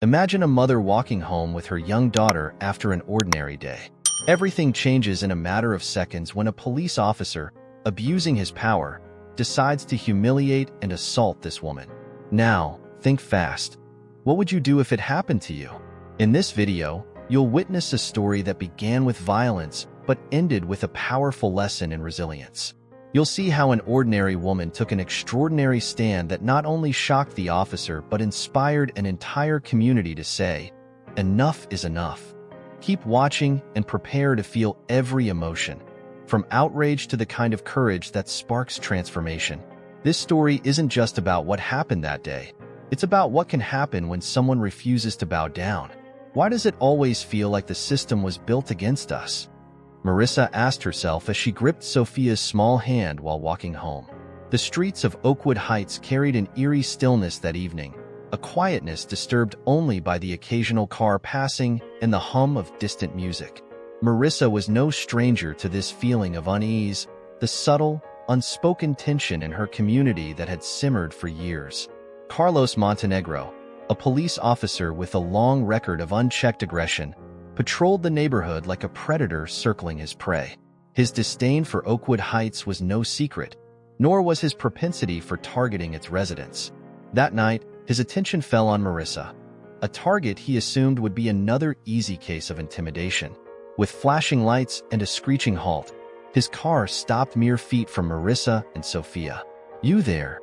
Imagine a mother walking home with her young daughter after an ordinary day. Everything changes in a matter of seconds when a police officer, abusing his power, decides to humiliate and assault this woman. Now, think fast. What would you do if it happened to you? In this video, you'll witness a story that began with violence but ended with a powerful lesson in resilience. You'll see how an ordinary woman took an extraordinary stand that not only shocked the officer but inspired an entire community to say, "Enough is enough." Keep watching and prepare to feel every emotion, from outrage to the kind of courage that sparks transformation. This story isn't just about what happened that day. It's about what can happen when someone refuses to bow down. Why does it always feel like the system was built against us? Marissa asked herself as she gripped Sophia's small hand while walking home. The streets of Oakwood Heights carried an eerie stillness that evening, a quietness disturbed only by the occasional car passing and the hum of distant music. Marissa was no stranger to this feeling of unease, the subtle, unspoken tension in her community that had simmered for years. Carlos Montenegro, a police officer with a long record of unchecked aggression, patrolled the neighborhood like a predator circling his prey. His disdain for Oakwood Heights was no secret, nor was his propensity for targeting its residents. That night, his attention fell on Marissa, a target he assumed would be another easy case of intimidation. With flashing lights and a screeching halt, his car stopped mere feet from Marissa and Sophia. "You there?"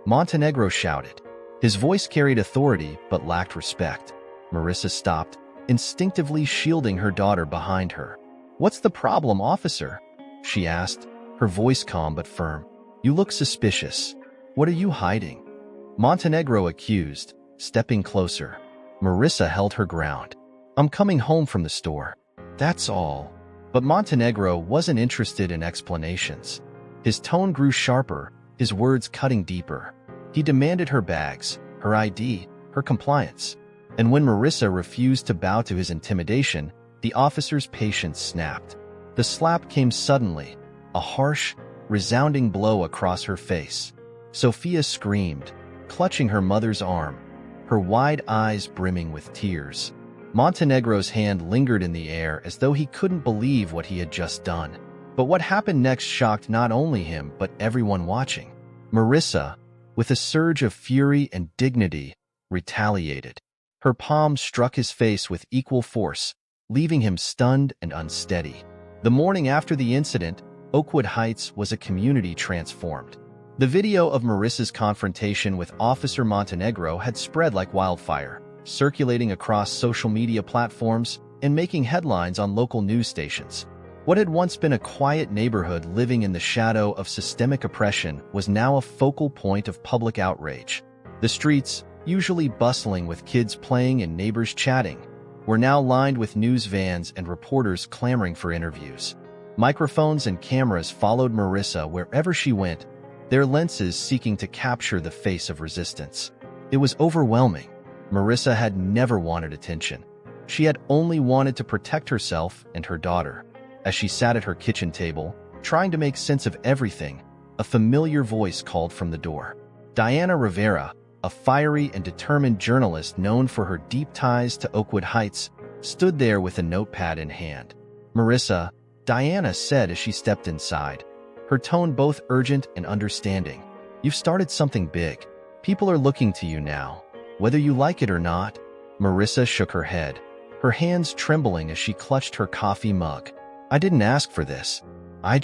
Montenegro shouted. His voice carried authority but lacked respect. Marissa stopped, instinctively shielding her daughter behind her. "What's the problem, officer?" she asked, her voice calm but firm. "You look suspicious. What are you hiding?" Montenegro accused, stepping closer. Marissa held her ground. "I'm coming home from the store. That's all." But Montenegro wasn't interested in explanations. His tone grew sharper, his words cutting deeper. He demanded her bags, her ID, her compliance. And when Marissa refused to bow to his intimidation, the officer's patience snapped. The slap came suddenly, a harsh, resounding blow across her face. Sophia screamed, clutching her mother's arm, her wide eyes brimming with tears. Montenegro's hand lingered in the air as though he couldn't believe what he had just done. But what happened next shocked not only him but everyone watching. Marissa, with a surge of fury and dignity, retaliated. Her palm struck his face with equal force, leaving him stunned and unsteady. The morning after the incident, Oakwood Heights was a community transformed. The video of Marissa's confrontation with Officer Montenegro had spread like wildfire, circulating across social media platforms and making headlines on local news stations. What had once been a quiet neighborhood living in the shadow of systemic oppression was now a focal point of public outrage. The streets, usually bustling with kids playing and neighbors chatting, were now lined with news vans and reporters clamoring for interviews. Microphones and cameras followed Marissa wherever she went, their lenses seeking to capture the face of resistance. It was overwhelming. Marissa had never wanted attention. She had only wanted to protect herself and her daughter. As she sat at her kitchen table, trying to make sense of everything, a familiar voice called from the door. Diana Rivera, a fiery and determined journalist known for her deep ties to Oakwood Heights, stood there with a notepad in hand. "Marissa," Diana said as she stepped inside, her tone both urgent and understanding. "You've started something big. People are looking to you now, whether you like it or not." Marissa shook her head, her hands trembling as she clutched her coffee mug. "I didn't ask for this. I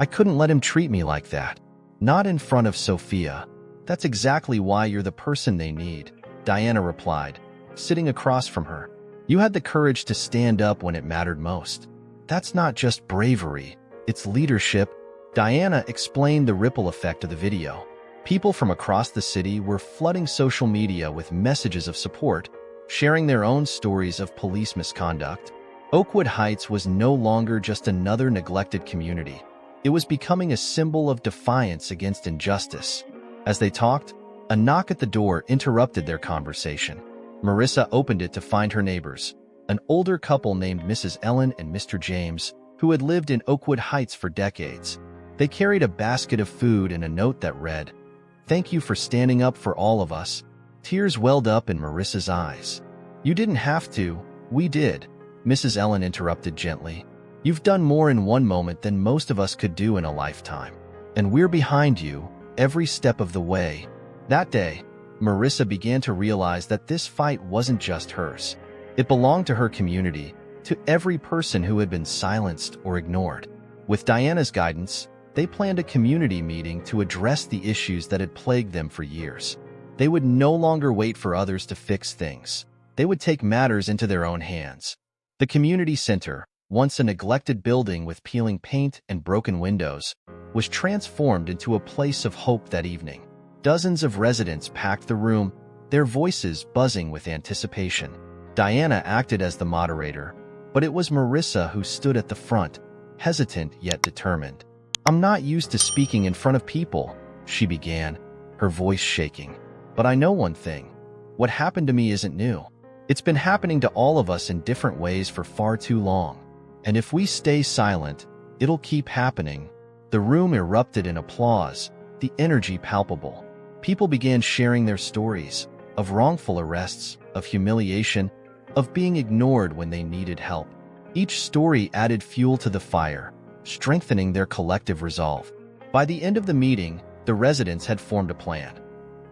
couldn't let him treat me like that. Not in front of Sophia." "That's exactly why you're the person they need," Diana replied, sitting across from her. "You had the courage to stand up when it mattered most. That's not just bravery, it's leadership." Diana explained the ripple effect of the video. People from across the city were flooding social media with messages of support, sharing their own stories of police misconduct. Oakwood Heights was no longer just another neglected community. It was becoming a symbol of defiance against injustice. As they talked, a knock at the door interrupted their conversation. Marissa opened it to find her neighbors, an older couple named Mrs. Ellen and Mr. James, who had lived in Oakwood Heights for decades. They carried a basket of food and a note that read, "Thank you for standing up for all of us." Tears welled up in Marissa's eyes. "You didn't have to. We did," Mrs. Ellen interrupted gently. "You've done more in one moment than most of us could do in a lifetime. And we're behind you, every step of the way." That day, Marissa began to realize that this fight wasn't just hers. It belonged to her community, to every person who had been silenced or ignored. With Diana's guidance, they planned a community meeting to address the issues that had plagued them for years. They would no longer wait for others to fix things. They would take matters into their own hands. The community center, once a neglected building with peeling paint and broken windows, was transformed into a place of hope that evening. Dozens of residents packed the room, their voices buzzing with anticipation. Diana acted as the moderator, but it was Marissa who stood at the front, hesitant yet determined. "I'm not used to speaking in front of people," she began, her voice shaking. "But I know one thing. What happened to me isn't new. It's been happening to all of us in different ways for far too long. And if we stay silent, it'll keep happening." The room erupted in applause, the energy palpable. People began sharing their stories of wrongful arrests, of humiliation, of being ignored when they needed help. Each story added fuel to the fire, strengthening their collective resolve. By the end of the meeting, the residents had formed a plan.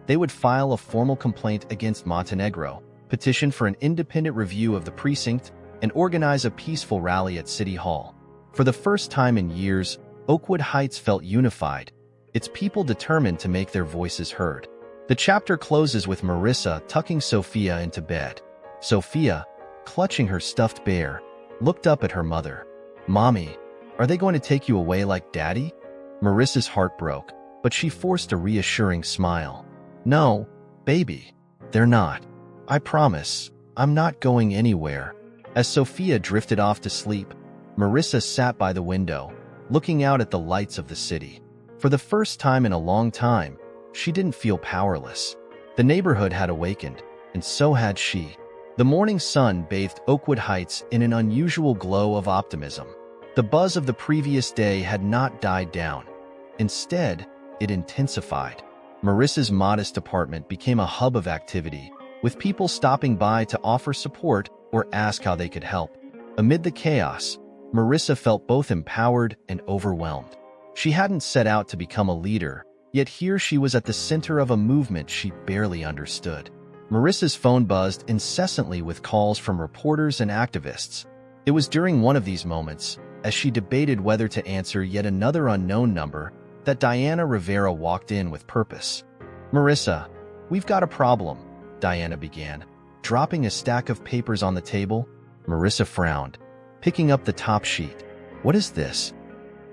They would file a formal complaint against Montenegro, petition for an independent review of the precinct, and organize a peaceful rally at City Hall. For the first time in years, Oakwood Heights felt unified, its people determined to make their voices heard. The chapter closes with Marissa tucking Sophia into bed. Sophia, clutching her stuffed bear, looked up at her mother. "Mommy, are they going to take you away like Daddy?" Marissa's heart broke, but she forced a reassuring smile. "No, baby, they're not. I promise, I'm not going anywhere." As Sophia drifted off to sleep, Marissa sat by the window, looking out at the lights of the city. For the first time in a long time, she didn't feel powerless. The neighborhood had awakened, and so had she. The morning sun bathed Oakwood Heights in an unusual glow of optimism. The buzz of the previous day had not died down. Instead, it intensified. Marissa's modest apartment became a hub of activity, with people stopping by to offer support or ask how they could help. Amid the chaos, Marissa felt both empowered and overwhelmed. She hadn't set out to become a leader, yet here she was at the center of a movement she barely understood. Marissa's phone buzzed incessantly with calls from reporters and activists. It was during one of these moments, as she debated whether to answer yet another unknown number, that Diana Rivera walked in with purpose. "Marissa, we've got a problem," Diana began, dropping a stack of papers on the table. Marissa frowned, picking up the top sheet. "What is this?"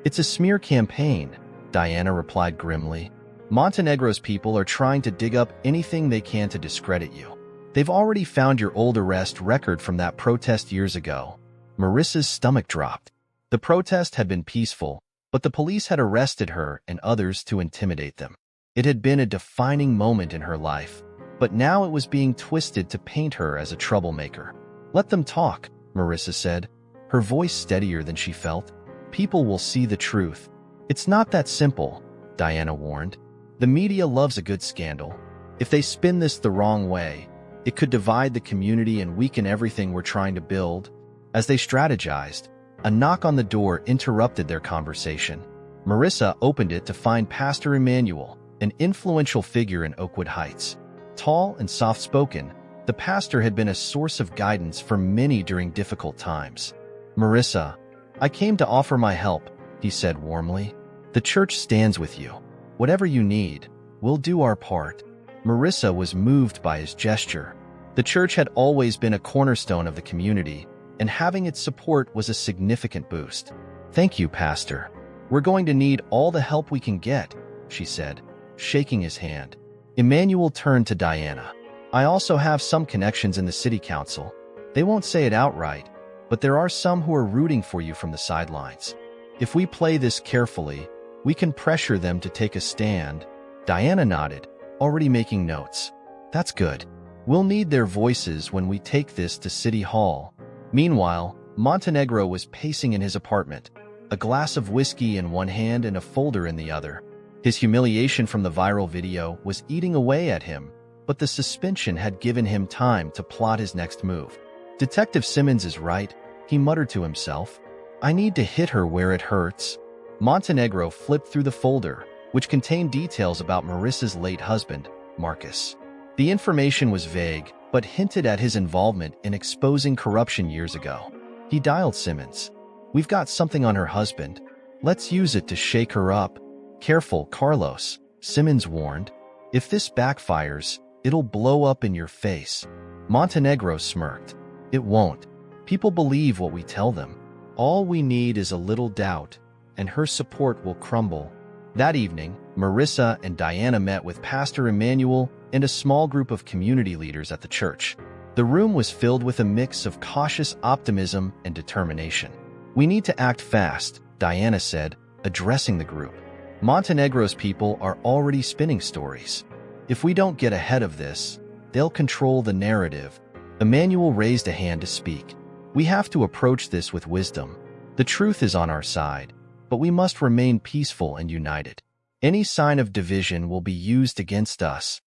"It's a smear campaign," Diana replied grimly. "Montenegro's people are trying to dig up anything they can to discredit you. They've already found your old arrest record from that protest years ago." Marissa's stomach dropped. The protest had been peaceful, but the police had arrested her and others to intimidate them. It had been a defining moment in her life, but now it was being twisted to paint her as a troublemaker. "Let them talk," Marissa said, her voice steadier than she felt. "People will see the truth." "It's not that simple," Diana warned. "The media loves a good scandal. If they spin this the wrong way, it could divide the community and weaken everything we're trying to build." As they strategized, a knock on the door interrupted their conversation. Marissa opened it to find Pastor Emmanuel, an influential figure in Oakwood Heights. Tall and soft-spoken, the pastor had been a source of guidance for many during difficult times. "Marissa, I came to offer my help," he said warmly. "The church stands with you. Whatever you need, we'll do our part." Marissa was moved by his gesture. The church had always been a cornerstone of the community, and having its support was a significant boost. "Thank you, Pastor. We're going to need all the help we can get," she said, shaking his hand. Emmanuel turned to Diana. "I also have some connections in the city council. They won't say it outright, but there are some who are rooting for you from the sidelines. If we play this carefully, we can pressure them to take a stand." Diana nodded, already making notes. "That's good. We'll need their voices when we take this to City Hall." Meanwhile, Montenegro was pacing in his apartment, a glass of whiskey in one hand and a folder in the other. His humiliation from the viral video was eating away at him, but the suspension had given him time to plot his next move. Detective Simmons is right, he muttered to himself. I need to hit her where it hurts. Montenegro flipped through the folder, which contained details about Marissa's late husband, Marcus. The information was vague, but hinted at his involvement in exposing corruption years ago. He dialed Simmons. We've got something on her husband. Let's use it to shake her up. Careful, Carlos, Simmons warned. If this backfires, it'll blow up in your face. Montenegro smirked. It won't. People believe what we tell them. All we need is a little doubt, and her support will crumble. That evening, Marissa and Diana met with Pastor Emmanuel and a small group of community leaders at the church. The room was filled with a mix of cautious optimism and determination. We need to act fast, Diana said, addressing the group. Montenegro's people are already spinning stories. If we don't get ahead of this, they'll control the narrative. Emmanuel raised a hand to speak. We have to approach this with wisdom. The truth is on our side, but we must remain peaceful and united. Any sign of division will be used against us.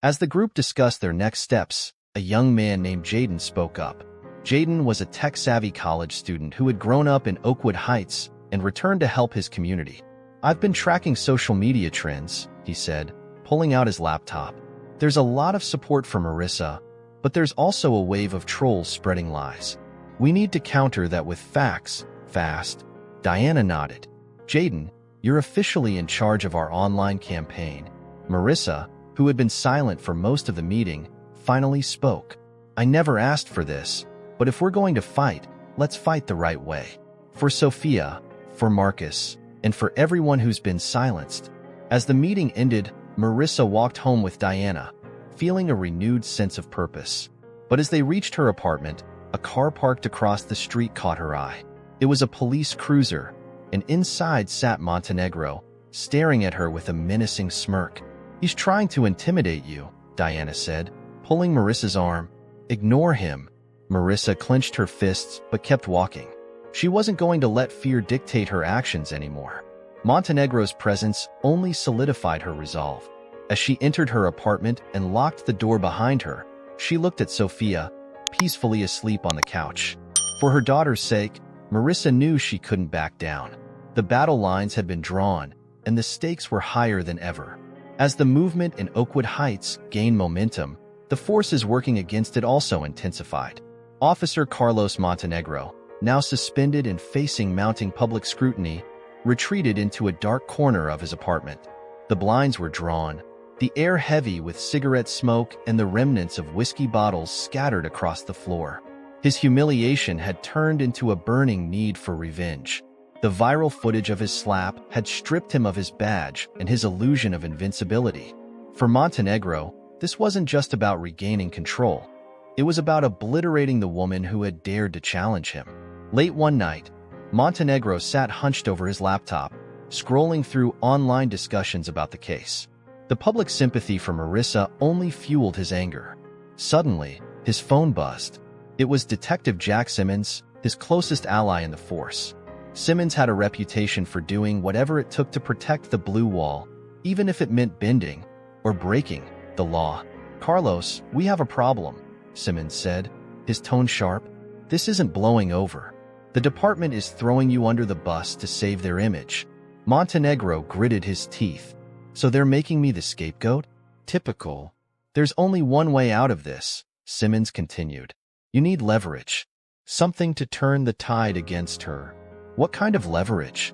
As the group discussed their next steps, a young man named Jaden spoke up. Jaden was a tech-savvy college student who had grown up in Oakwood Heights and returned to help his community. I've been tracking social media trends, he said, pulling out his laptop. There's a lot of support for Marissa, but there's also a wave of trolls spreading lies. We need to counter that with facts, fast. Diana nodded. Jaden, you're officially in charge of our online campaign. Marissa, who had been silent for most of the meeting, finally spoke. I never asked for this, but if we're going to fight, let's fight the right way. For Sophia, for Marcus, and for everyone who's been silenced. As the meeting ended, Marissa walked home with Diana, feeling a renewed sense of purpose. But as they reached her apartment, a car parked across the street caught her eye. It was a police cruiser, and inside sat Montenegro, staring at her with a menacing smirk. He's trying to intimidate you, Diana said, pulling Marissa's arm. Ignore him. Marissa clenched her fists but kept walking. She wasn't going to let fear dictate her actions anymore. Montenegro's presence only solidified her resolve. As she entered her apartment and locked the door behind her, she looked at Sophia, peacefully asleep on the couch. For her daughter's sake, Marissa knew she couldn't back down. The battle lines had been drawn, and the stakes were higher than ever. As the movement in Oakwood Heights gained momentum, the forces working against it also intensified. Officer Carlos Montenegro, now suspended and facing mounting public scrutiny, retreated into a dark corner of his apartment. The blinds were drawn, the air heavy with cigarette smoke and the remnants of whiskey bottles scattered across the floor. His humiliation had turned into a burning need for revenge. The viral footage of his slap had stripped him of his badge and his illusion of invincibility. For Montenegro, this wasn't just about regaining control. It was about obliterating the woman who had dared to challenge him. Late one night, Montenegro sat hunched over his laptop, scrolling through online discussions about the case. The public sympathy for Marissa only fueled his anger. Suddenly, his phone buzzed. It was Detective Jack Simmons, his closest ally in the force. Simmons had a reputation for doing whatever it took to protect the blue wall, even if it meant bending or breaking the law. Carlos, we have a problem, Simmons said, his tone sharp. This isn't blowing over. The department is throwing you under the bus to save their image. Montenegro gritted his teeth. So they're making me the scapegoat? Typical. There's only one way out of this, Simmons continued. You need leverage. Something to turn the tide against her. What kind of leverage?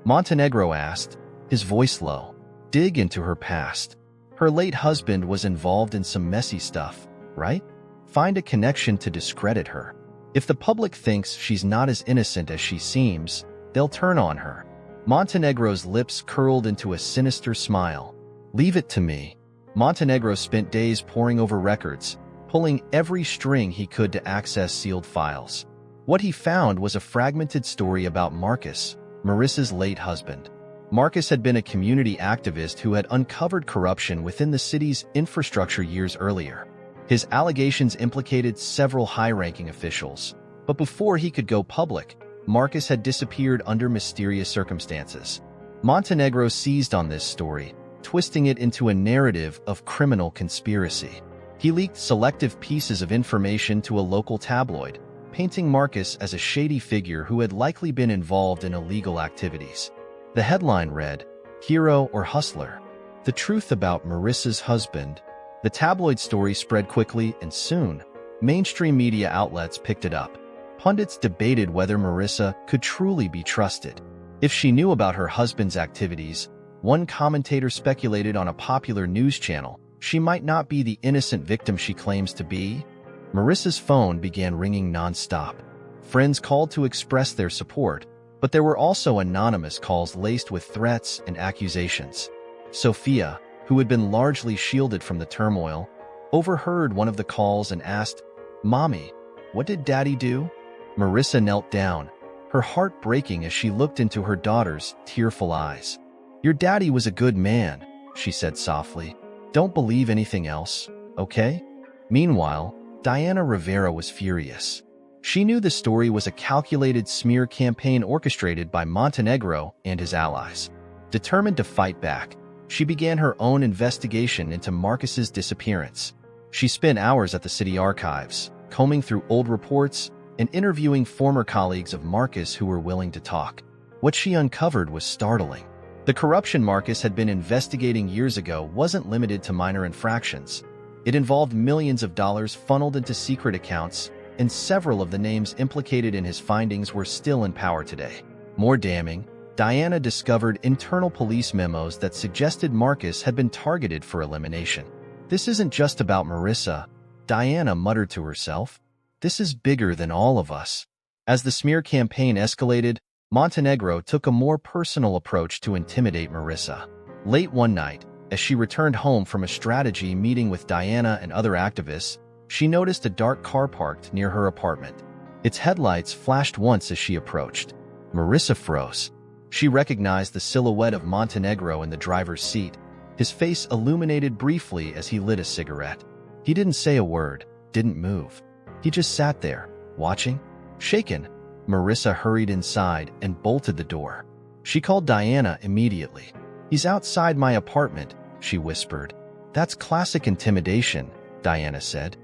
Montenegro asked, his voice low. Dig into her past. Her late husband was involved in some messy stuff, right? Find a connection to discredit her. If the public thinks she's not as innocent as she seems, they'll turn on her. Montenegro's lips curled into a sinister smile. Leave it to me. Montenegro spent days poring over records, pulling every string he could to access sealed files. What he found was a fragmented story about Marcus, Marissa's late husband. Marcus had been a community activist who had uncovered corruption within the city's infrastructure years earlier. His allegations implicated several high-ranking officials, but before he could go public, Marcus had disappeared under mysterious circumstances. Montenegro seized on this story, twisting it into a narrative of criminal conspiracy. He leaked selective pieces of information to a local tabloid, painting Marcus as a shady figure who had likely been involved in illegal activities. The headline read, "Hero or Hustler? The Truth About Marissa's Husband." The tabloid story spread quickly, and soon, mainstream media outlets picked it up. Pundits debated whether Marissa could truly be trusted. If she knew about her husband's activities, one commentator speculated on a popular news channel, she might not be the innocent victim she claims to be. Marissa's phone began ringing non-stop. Friends called to express their support, but there were also anonymous calls laced with threats and accusations. Sophia, who had been largely shielded from the turmoil, overheard one of the calls and asked, "Mommy, what did Daddy do?" Marissa knelt down, her heart breaking as she looked into her daughter's tearful eyes. "Your daddy was a good man," she said softly. "Don't believe anything else, okay?" Meanwhile, Diana Rivera was furious. She knew the story was a calculated smear campaign orchestrated by Montenegro and his allies. Determined to fight back, she began her own investigation into Marcus's disappearance. She spent hours at the city archives, combing through old reports and interviewing former colleagues of Marcus who were willing to talk. What she uncovered was startling. The corruption Marcus had been investigating years ago wasn't limited to minor infractions. It involved millions of dollars funneled into secret accounts, and several of the names implicated in his findings were still in power today. More damning, Diana discovered internal police memos that suggested Marcus had been targeted for elimination. "This isn't just about Marissa," Diana muttered to herself. "This is bigger than all of us." As the smear campaign escalated, Montenegro took a more personal approach to intimidate Marissa. Late one night, as she returned home from a strategy meeting with Diana and other activists, she noticed a dark car parked near her apartment. Its headlights flashed once as she approached. Marissa froze. She recognized the silhouette of Montenegro in the driver's seat, his face illuminated briefly as he lit a cigarette. He didn't say a word, didn't move. He just sat there, watching. Shaken, Marissa hurried inside and bolted the door. She called Diana immediately. "He's outside my apartment," she whispered. "That's classic intimidation," Diana said.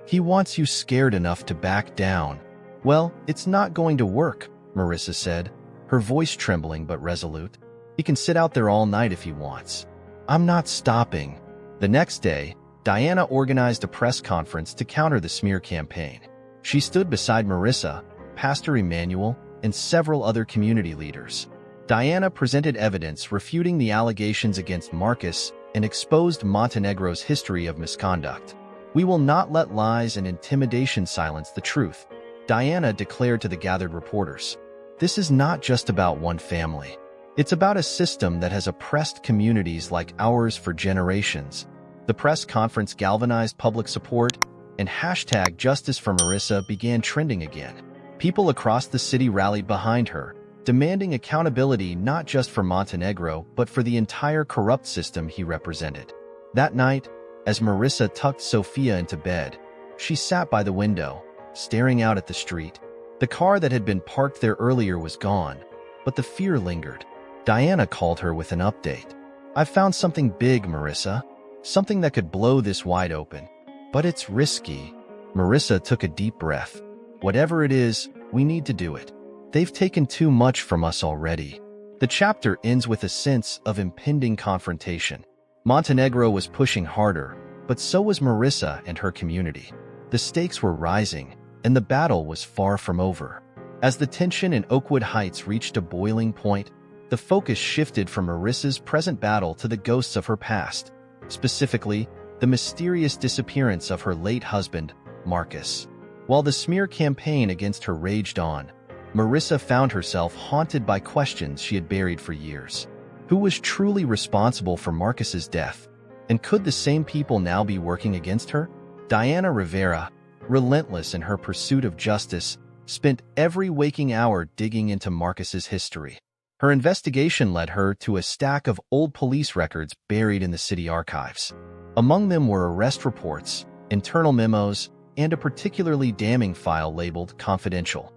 "He wants you scared enough to back down." "Well, it's not going to work," Marissa said, her voice trembling but resolute. "He can sit out there all night if he wants. I'm not stopping." The next day, Diana organized a press conference to counter the smear campaign. She stood beside Marissa, Pastor Emmanuel, and several other community leaders. Diana presented evidence refuting the allegations against Marcus and exposed Montenegro's history of misconduct. "We will not let lies and intimidation silence the truth," Diana declared to the gathered reporters. "This is not just about one family. It's about a system that has oppressed communities like ours for generations." The press conference galvanized public support, and hashtag Justice for Marissa began trending again. People across the city rallied behind her, demanding accountability not just for Montenegro but for the entire corrupt system he represented. That night, as Marissa tucked Sophia into bed, she sat by the window, staring out at the street. The car that had been parked there earlier was gone, but the fear lingered. Diana called her with an update. "I've found something big, Marissa. Something that could blow this wide open. But it's risky." Marissa took a deep breath. "Whatever it is, we need to do it. They've taken too much from us already." The chapter ends with a sense of impending confrontation. Montenegro was pushing harder, but so was Marissa and her community. The stakes were rising, and the battle was far from over. As the tension in Oakwood Heights reached a boiling point, the focus shifted from Marissa's present battle to the ghosts of her past, specifically, the mysterious disappearance of her late husband, Marcus. While the smear campaign against her raged on, Marissa found herself haunted by questions she had buried for years. Who was truly responsible for Marcus's death? And could the same people now be working against her? Diana Rivera, relentless in her pursuit of justice, spent every waking hour digging into Marcus's history. Her investigation led her to a stack of old police records buried in the city archives. Among them were arrest reports, internal memos, and a particularly damning file labeled confidential.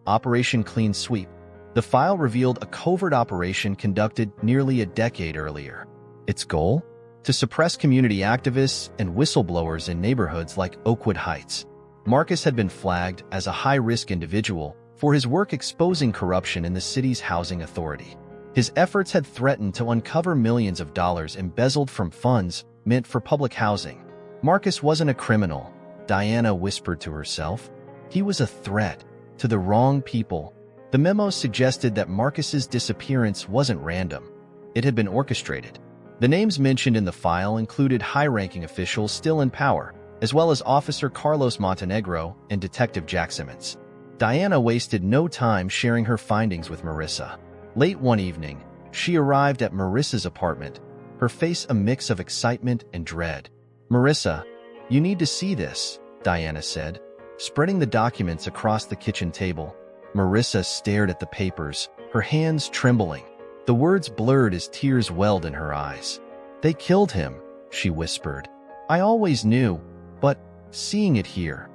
Operation Clean Sweep. The file revealed a covert operation conducted nearly a decade earlier. Its goal? to suppress community activists and whistleblowers in neighborhoods like Oakwood Heights. Marcus had been flagged as a high-risk individual for his work exposing corruption in the city's housing authority. His efforts had threatened to uncover millions of dollars embezzled from funds meant for public housing. Marcus wasn't a criminal, Diana whispered to herself. He was a threat to the wrong people. The memo suggested that Marcus's disappearance wasn't random. It had been orchestrated. The names mentioned in the file included high-ranking officials still in power, as well as Officer Carlos Montenegro and Detective Jack Simmons. Diana wasted no time sharing her findings with Marissa. Late one evening, she arrived at Marissa's apartment, her face a mix of excitement and dread. "Marissa, you need to see this," Diana said, spreading the documents across the kitchen table. Marissa stared at the papers, her hands trembling. The words blurred as tears welled in her eyes. "They killed him," she whispered. "I always knew, but seeing it here."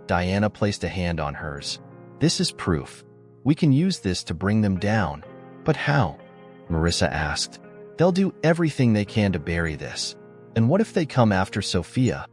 Diana placed a hand on hers. "This is proof. We can use this to bring them down." "But how?" Marissa asked. "They'll do everything they can to bury this. And what if they come after Sophia?"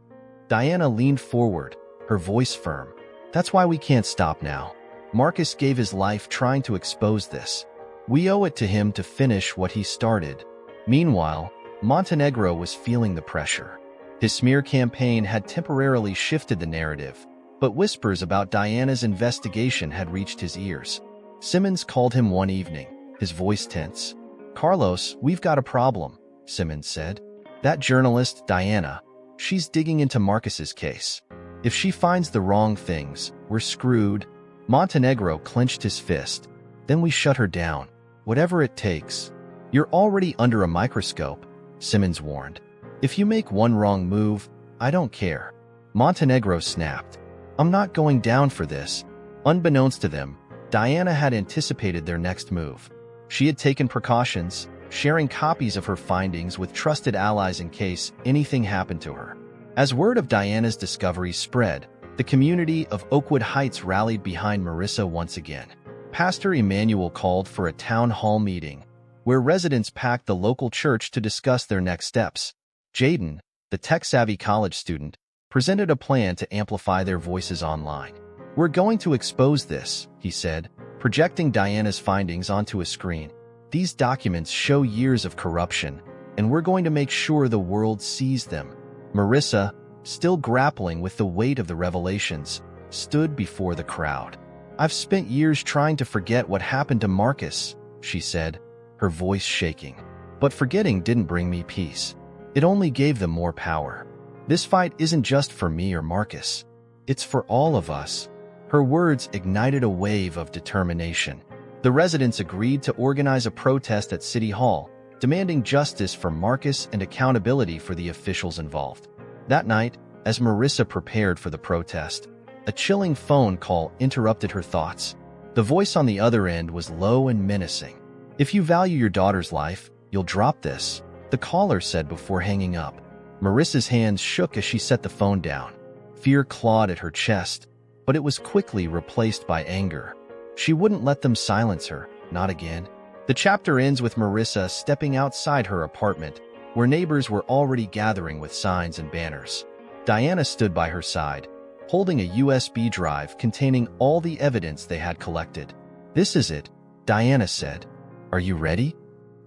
Diana leaned forward, her voice firm. "That's why we can't stop now. Marcus gave his life trying to expose this. We owe it to him to finish what he started." Meanwhile, Montenegro was feeling the pressure. His smear campaign had temporarily shifted the narrative, but whispers about Diana's investigation had reached his ears. Simmons called him one evening, his voice tense. "Carlos, we've got a problem," Simmons said. "That journalist, Diana, she's digging into Marcus's case. If she finds the wrong things, we're screwed." Montenegro clenched his fist. "Then we shut her down. Whatever it takes." "You're already under a microscope," Simmons warned. "If you make one wrong move, I don't care." Montenegro snapped. "I'm not going down for this." Unbeknownst to them, Diana had anticipated their next move. She had taken precautions, sharing copies of her findings with trusted allies in case anything happened to her. As word of Diana's discovery spread, the community of Oakwood Heights rallied behind Marissa once again. Pastor Emmanuel called for a town hall meeting, where residents packed the local church to discuss their next steps. Jaden, the tech-savvy college student, presented a plan to amplify their voices online. "We're going to expose this," he said, projecting Diana's findings onto a screen. "These documents show years of corruption, and we're going to make sure the world sees them." Marissa, still grappling with the weight of the revelations, stood before the crowd. "I've spent years trying to forget what happened to Marcus," she said, her voice shaking. "But forgetting didn't bring me peace. It only gave them more power. This fight isn't just for me or Marcus. It's for all of us." Her words ignited a wave of determination. The residents agreed to organize a protest at City Hall, demanding justice for Marcus and accountability for the officials involved. That night, as Marissa prepared for the protest, a chilling phone call interrupted her thoughts. The voice on the other end was low and menacing. "If you value your daughter's life, you'll drop this," the caller said before hanging up. Marissa's hands shook as she set the phone down. Fear clawed at her chest, but it was quickly replaced by anger. She wouldn't let them silence her, not again. The chapter ends with Marissa stepping outside her apartment, where neighbors were already gathering with signs and banners. Diana stood by her side, holding a USB drive containing all the evidence they had collected. "This is it," Diana said. "Are you ready?"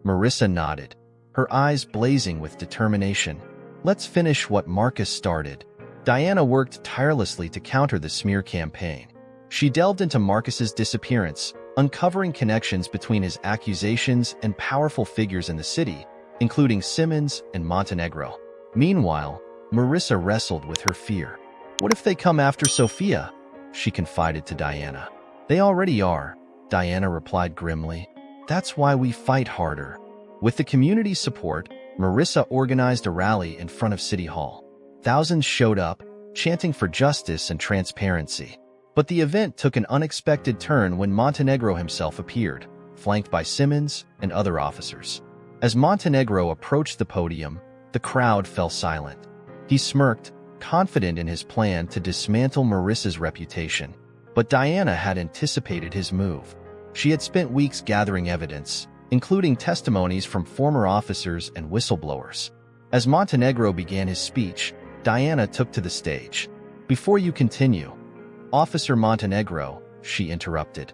Marissa nodded, her eyes blazing with determination. "Let's finish what Marcus started." Diana worked tirelessly to counter the smear campaign. She delved into Marcus's disappearance, uncovering connections between his accusations and powerful figures in the city, including Simmons and Montenegro. Meanwhile, Marissa wrestled with her fear. "What if they come after Sophia?" she confided to Diana. "They already are," Diana replied grimly. "That's why we fight harder." With the community's support, Marissa organized a rally in front of City Hall. Thousands showed up, chanting for justice and transparency. But the event took an unexpected turn when Montenegro himself appeared, flanked by Simmons and other officers. As Montenegro approached the podium, the crowd fell silent. He smirked, confident in his plan to dismantle Marissa's reputation. But Diana had anticipated his move. She had spent weeks gathering evidence, including testimonies from former officers and whistleblowers. As Montenegro began his speech, Diana took to the stage. "Before you continue, Officer Montenegro," she interrupted,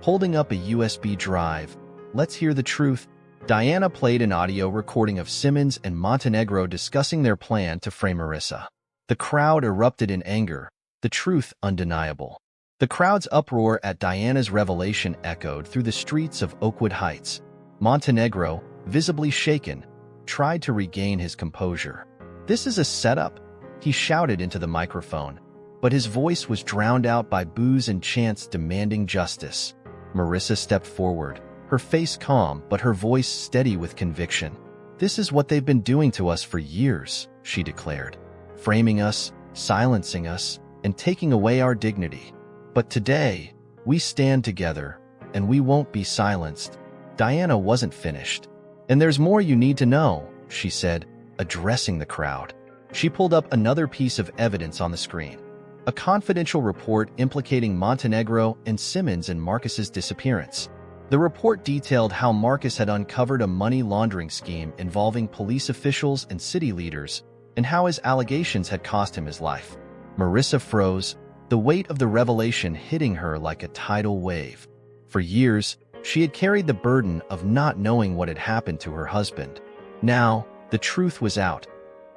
holding up a USB drive, "let's hear the truth." Diana played an audio recording of Simmons and Montenegro discussing their plan to frame Marissa. The crowd erupted in anger, the truth undeniable. The crowd's uproar at Diana's revelation echoed through the streets of Oakwood Heights. Montenegro, visibly shaken, tried to regain his composure. "This is a setup," he shouted into the microphone, but his voice was drowned out by boos and chants demanding justice. Marissa stepped forward, her face calm but her voice steady with conviction. "This is what they've been doing to us for years," she declared. "Framing us, silencing us, and taking away our dignity. But today, we stand together, and we won't be silenced." Diana wasn't finished. "And there's more you need to know," she said, addressing the crowd. She pulled up another piece of evidence on the screen. A confidential report implicating Montenegro and Simmons in Marcus's disappearance. The report detailed how Marcus had uncovered a money laundering scheme involving police officials and city leaders, and how his allegations had cost him his life. Marissa froze, the weight of the revelation hitting her like a tidal wave. For years, she had carried the burden of not knowing what had happened to her husband. Now, the truth was out.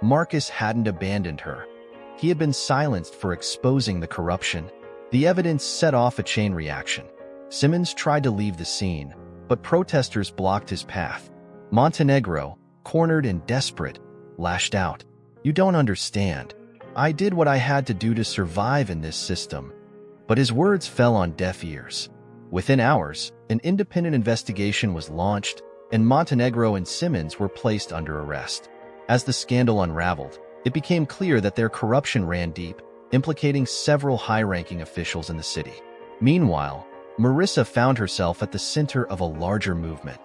Marcus hadn't abandoned her. He had been silenced for exposing the corruption. The evidence set off a chain reaction. Simmons tried to leave the scene, but protesters blocked his path. Montenegro, cornered and desperate, lashed out. "You don't understand. I did what I had to do to survive in this system." But his words fell on deaf ears. Within hours, an independent investigation was launched, and Montenegro and Simmons were placed under arrest. As the scandal unraveled, it became clear that their corruption ran deep, implicating several high-ranking officials in the city. Meanwhile, Marissa found herself at the center of a larger movement.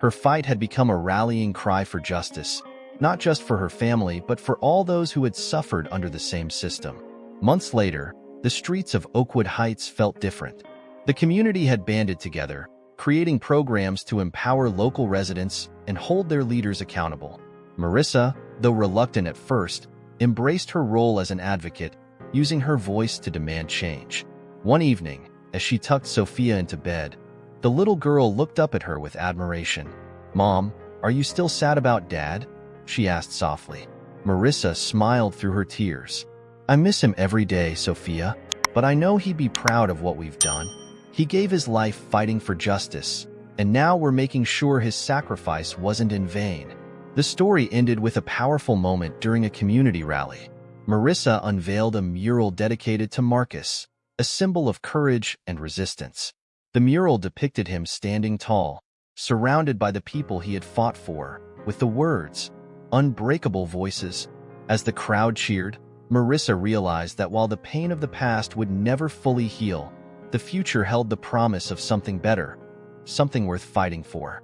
Her fight had become a rallying cry for justice, not just for her family but for all those who had suffered under the same system. Months later, the streets of Oakwood Heights felt different. The community had banded together, creating programs to empower local residents and hold their leaders accountable. Marissa, though reluctant at first, embraced her role as an advocate, using her voice to demand change. One evening, as she tucked Sophia into bed, the little girl looked up at her with admiration. "Mom, are you still sad about Dad?" she asked softly. Marissa smiled through her tears. "I miss him every day, Sophia, but I know he'd be proud of what we've done. He gave his life fighting for justice, and now we're making sure his sacrifice wasn't in vain." The story ended with a powerful moment during a community rally. Marissa unveiled a mural dedicated to Marcus, a symbol of courage and resistance. The mural depicted him standing tall, surrounded by the people he had fought for, with the words, "Unbreakable voices." As the crowd cheered, Marissa realized that while the pain of the past would never fully heal, the future held the promise of something better, something worth fighting for.